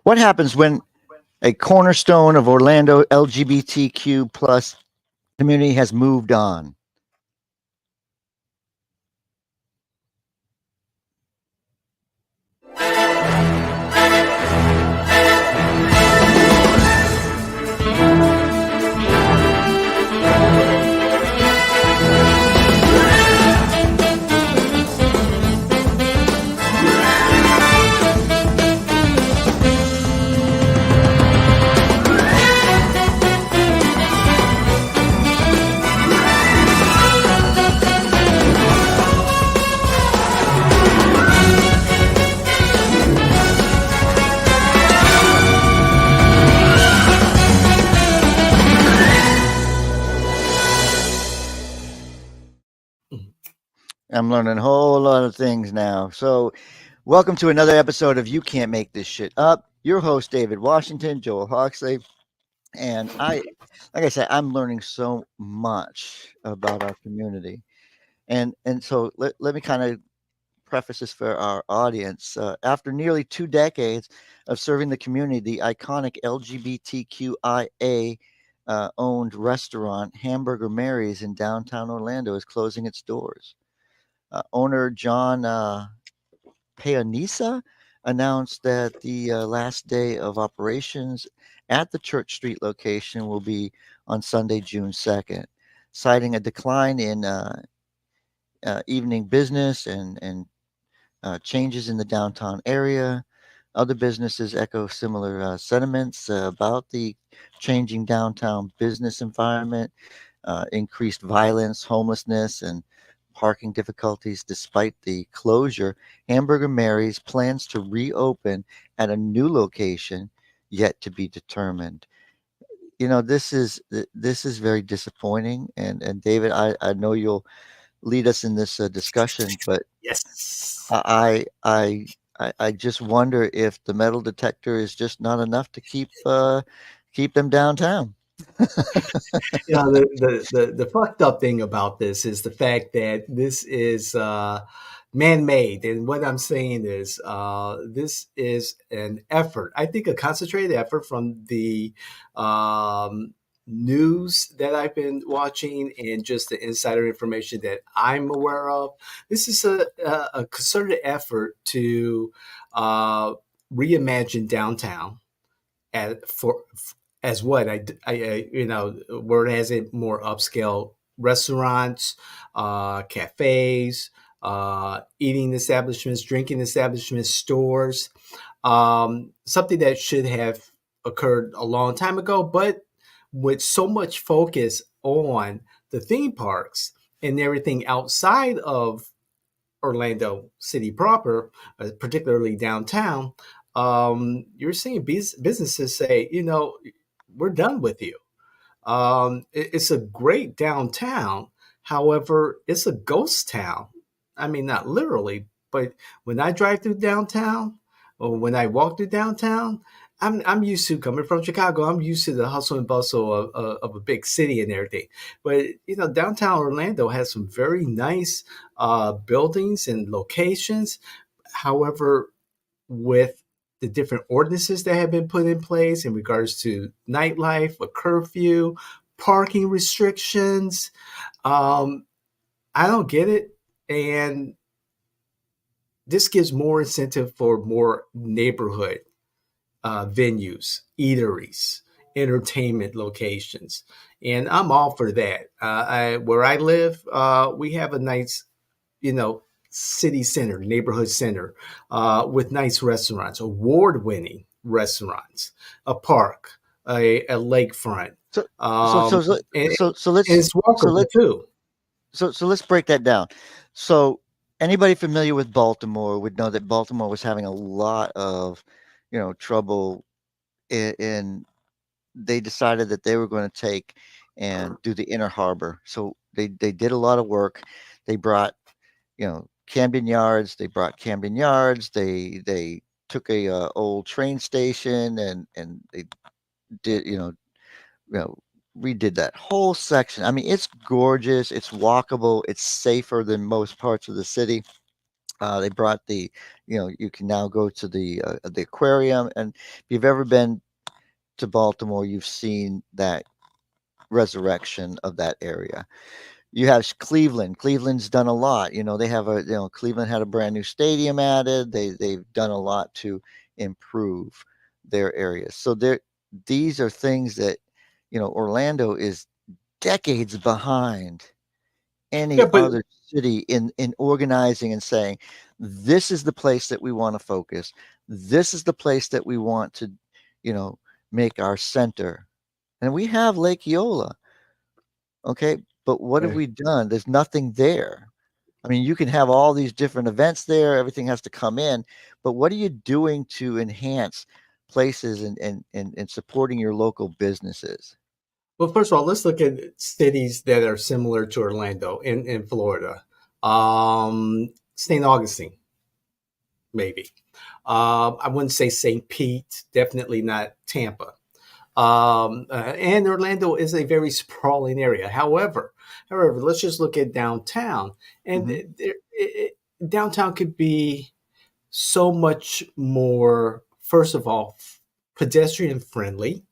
What happens when a cornerstone of Orlando LGBTQ plus community has moved on? I'm learning a whole lot of things now. So, welcome to another episode of You Can't Make This Shit Up. Your host, David Washington, Joel Hoxley. And like I said, I'm learning so much about our community. And so let me kind of preface this for our audience. After nearly 2 decades of serving the community, the iconic LGBTQIA owned restaurant Hamburger Mary's in downtown Orlando is closing its doors. Owner John Paonessa announced that the last day of operations at the Church Street location will be on Sunday, June 2nd, citing a decline in evening business and changes in the downtown area. Other businesses echo similar sentiments about the changing downtown business environment, increased violence, homelessness, and parking difficulties. Despite the closure, Hamburger Mary's plans to reopen at a new location yet to be determined. This is very disappointing, and David, I know you'll lead us in this discussion, but Yes. I just wonder if the metal detector is just not enough to keep them downtown. The fucked up thing about this is the fact that this is man-made, and what I'm saying is this is an effort. I think a concentrated effort from the news that I've been watching and just the insider information that I'm aware of. This is a concerted effort to reimagine downtown for as what where it has a more upscale restaurants, cafes, eating establishments, drinking establishments, stores. Something that should have occurred a long time ago, but with so much focus on the theme parks and everything outside of Orlando City proper, particularly downtown, you're seeing businesses say, we're done with you. It's a great downtown. However, it's a ghost town. I mean, not literally, but when I drive through downtown or when I walk through downtown, I'm used to coming from Chicago. I'm used to the hustle and bustle of a big city and everything. But downtown Orlando has some very nice buildings and locations. However, with the different ordinances that have been put in place in regards to nightlife, a curfew, parking restrictions. I don't get it. And this gives more incentive for more neighborhood venues, eateries, entertainment locations. And I'm all for that. Where I live, we have a nice, city center, neighborhood center, with nice restaurants, award-winning restaurants, a park, a lakefront. So And let's it's walkable too. so let's break that down. So anybody familiar with Baltimore would know that Baltimore was having a lot of, trouble in they decided that they were going to take and do the inner harbor. So they did a lot of work. They brought, Camden Yards. They brought Camden Yards. They took a old train station and they did, redid that whole section. I mean, it's gorgeous. It's walkable. It's safer than most parts of the city. They brought you can now go to the aquarium, and if you've ever been to Baltimore, you've seen that resurrection of that area. You have Cleveland. Cleveland's done a lot. They have Cleveland had a brand new stadium added. They've done a lot to improve their areas. So these are things that, Orlando is decades behind any Yeah, but other city in organizing and saying, this is the place that we want to focus. This is the place that we want to, you know, make our center. And we have Lake Eola, okay? But what have we done? There's nothing there. I mean, you can have all these different events there, everything has to come in, but what are you doing to enhance places and supporting your local businesses? well, first of all, let's look at cities that are similar to Orlando in Florida. St. Augustine, maybe. I wouldn't say St. Pete, definitely not Tampa. And Orlando is a very sprawling area. However, let's just look at downtown, and Mhm. downtown could be so much more. First of all, pedestrian friendly.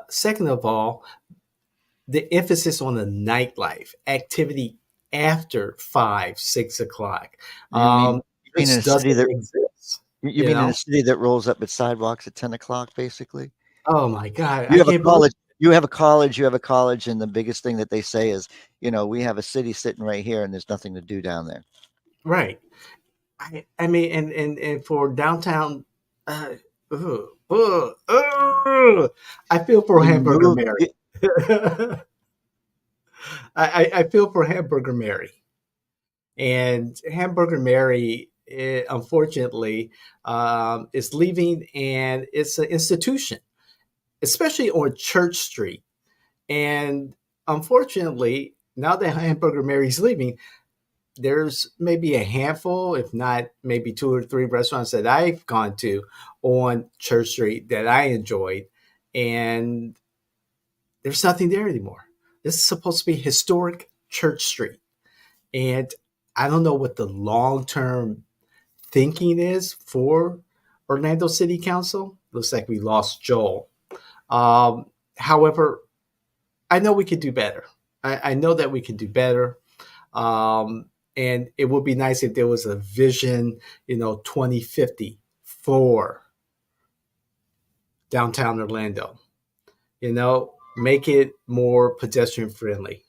Second of all, the emphasis on the nightlife activity after 5, 6 o'clock. You mean you mean in This a city doesn't that exist. you You mean in a know? city that rolls up its sidewalks at 10 o'clock, basically? Oh my God, You I have a can't believe. college you have a college, and the biggest thing that they say is, we have a city sitting right here, and there's nothing to do down there. Right. I mean, and for downtown, uh, ugh, ugh, ugh, I feel for You Hamburger move Mary. y I feel for Hamburger Mary. And Hamburger Mary, unfortunately, is leaving, and it's an institution, especially on Church Street. And unfortunately, now that Hamburger Mary's leaving, there's maybe a handful, if not maybe 2 or 3 restaurants that I've gone to on Church Street that I enjoyed, and there's nothing there anymore. This is supposed to be historic Church Street, and I don't know what the long term thinking is for Orlando City Council. Looks like we lost Joel. However, I know we could do better. I know that we can do better. Um, and it would be nice if there was a vision, 2050 for downtown Orlando. Make it more pedestrian friendly.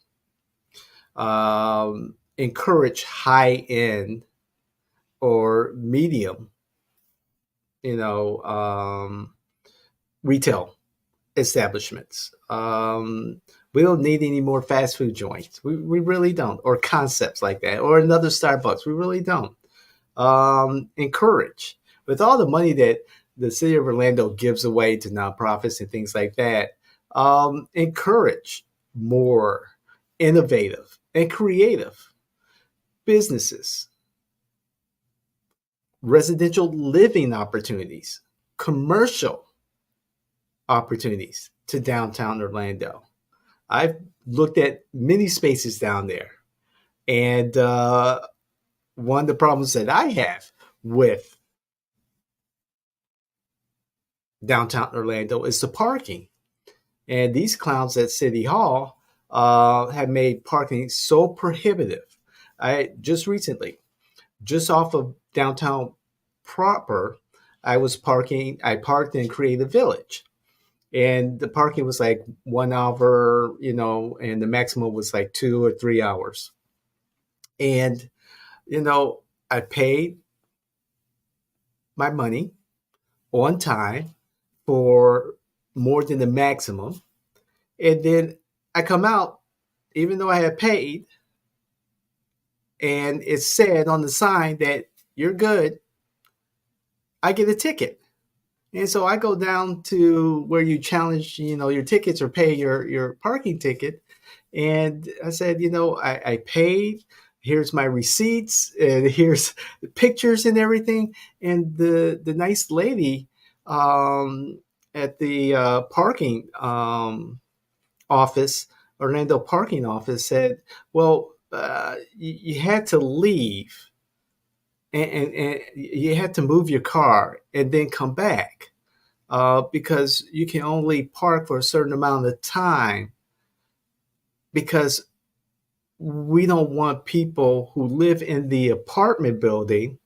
Encourage high end or medium, you know, um, retail establishments. We don't need any more fast food joints. We really don't, or concepts like that, or another Starbucks. We really don't. Encourage, with all the money that the city of Orlando gives away to nonprofits and things like that. Encourage more innovative and creative businesses, residential living opportunities, commercial opportunities to downtown Orlando. I've looked at many spaces down there, and one of the problems that I have with downtown Orlando is the parking. And these clowns at City Hall have made parking so prohibitive. I just recently, just off of downtown proper, I parked in Creative Village. And the parking was like 1 hour, and the maximum was like 2 or 3 hours. And, I paid my money on time for more than the maximum. And then I come out, even though I had paid, and it said on the sign that you're good, I get a ticket. And so I go down to where you challenge, your tickets or pay your parking ticket. And I said, I paid. Here's my receipts, and here's the pictures and everything. And the nice lady at the parking office, Orlando parking office, said, "Well, you had to leave. and you had to move your car and then come back because you can only park for a certain amount of time because we don't want people who live in the apartment building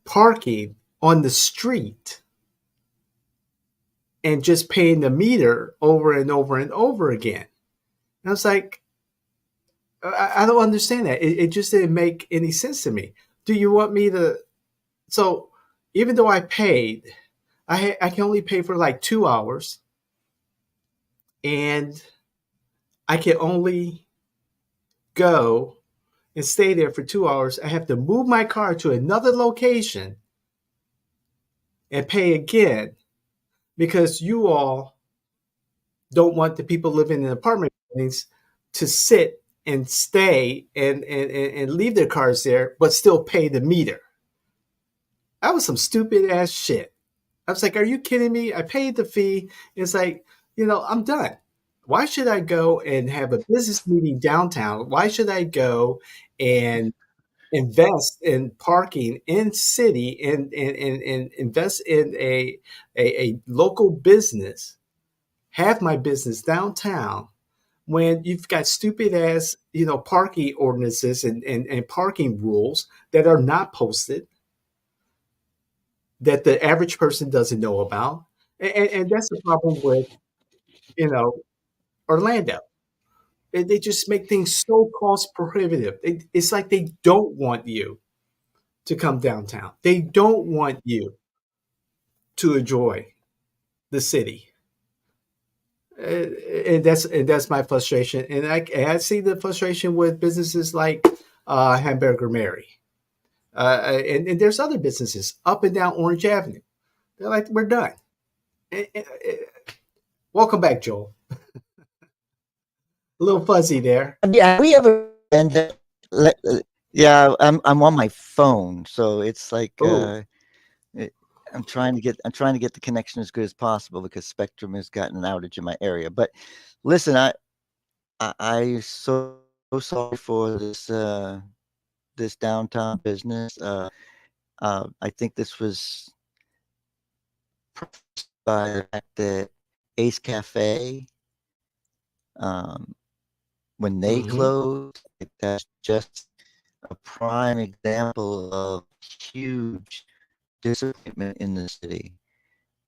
parking on the street and just paying the meter over and over and over again. And I was like, I don't understand that. It just didn't make any sense to me. Do you want me to? So even though I paid, I can only pay for like 2 hours, and I can only go and stay there for 2 hours. I have to move my car to another location and pay again because you all don't want the people living in apartment buildings to sit and stay and leave their cars there, but still pay the meter. That was some stupid ass shit. I was like, are you kidding me? I paid the fee. It's like, I'm done. Why should I go and have a business meeting downtown? Why should I go and invest in parking in city and invest in a local business, have my business downtown when you've got stupid ass, parking ordinances and parking rules that are not posted that the average person doesn't know about. And that's the problem with, you know, Orlando. They just make things so cost prohibitive. It's like they don't want you to come downtown. They don't want you to enjoy the city. And that's my frustration. And I see the frustration with businesses like Hamburger Mary. And there's other businesses up and down Orange Avenue. They're like, we're done. Welcome back, Joel. A little fuzzy there. Yeah, we ever and yeah, I'm on my phone, so it's like Oh, I'm trying to get the connection as good as possible because Spectrum has gotten an outage in my area. But listen, I so sorry for this downtown business. I think this was by the fact that Ace Cafe, um, when they mm-hmm. closed, like, that's just a prime example of huge disappointment in the city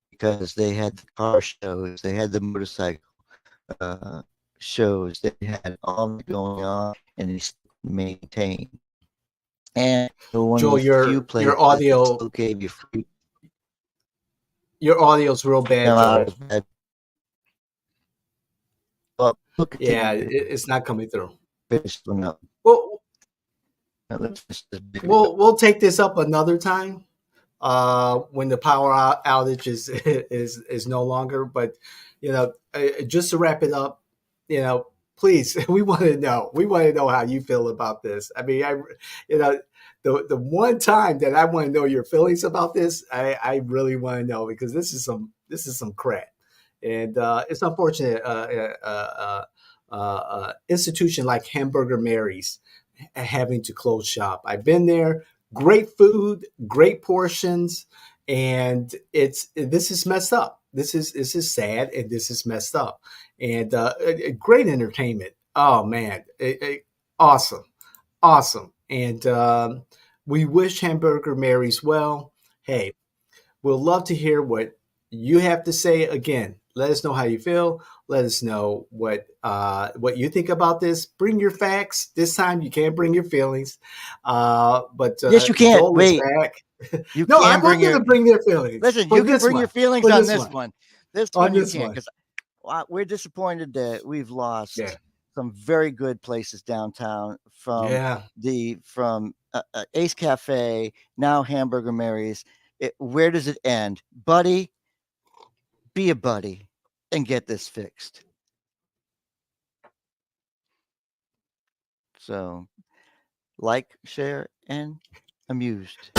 because they had the car shows, they had the motorcycle uh, shows, they had all that going on, and they still maintained. And they're one of Joel, the few your places that audio still gave you free your audio's real bad, come out Joel. of bed. Well, we'll Yeah, continue to it's not coming through. finish one up. Well, Let's finish this video. we'll take this up another time when the power outage is no longer. But just to wrap it up, please, we want to know. We want to know how you feel about this. I mean, you know, the one time that I want to know your feelings about this, I really want to know because this is some crap, and it's unfortunate. Institution like Hamburger Mary's having to close shop. I've been there. Great food, great portions, and this is messed up. This is sad, and this is messed up. And great entertainment. Oh man, awesome, awesome. And we wish Hamburger Mary's well. Hey, we'll love to hear what you have to say. Again, let us know how you feel. Let us know what you think about this. Bring your facts. This time you can't bring your feelings. But Yes, you can. Joel is Wait, back. you No, I can want bring them your to bring their feelings listen. for You can this bring your one. feelings For on this this one. one. This On one you this can't one. because we're disappointed that we've Yeah. lost some very good places downtown Yeah. from Ace Cafe, now Hamburger Mary's. Where does it end, buddy? Be a buddy and get this fixed. So, like, share, and amused.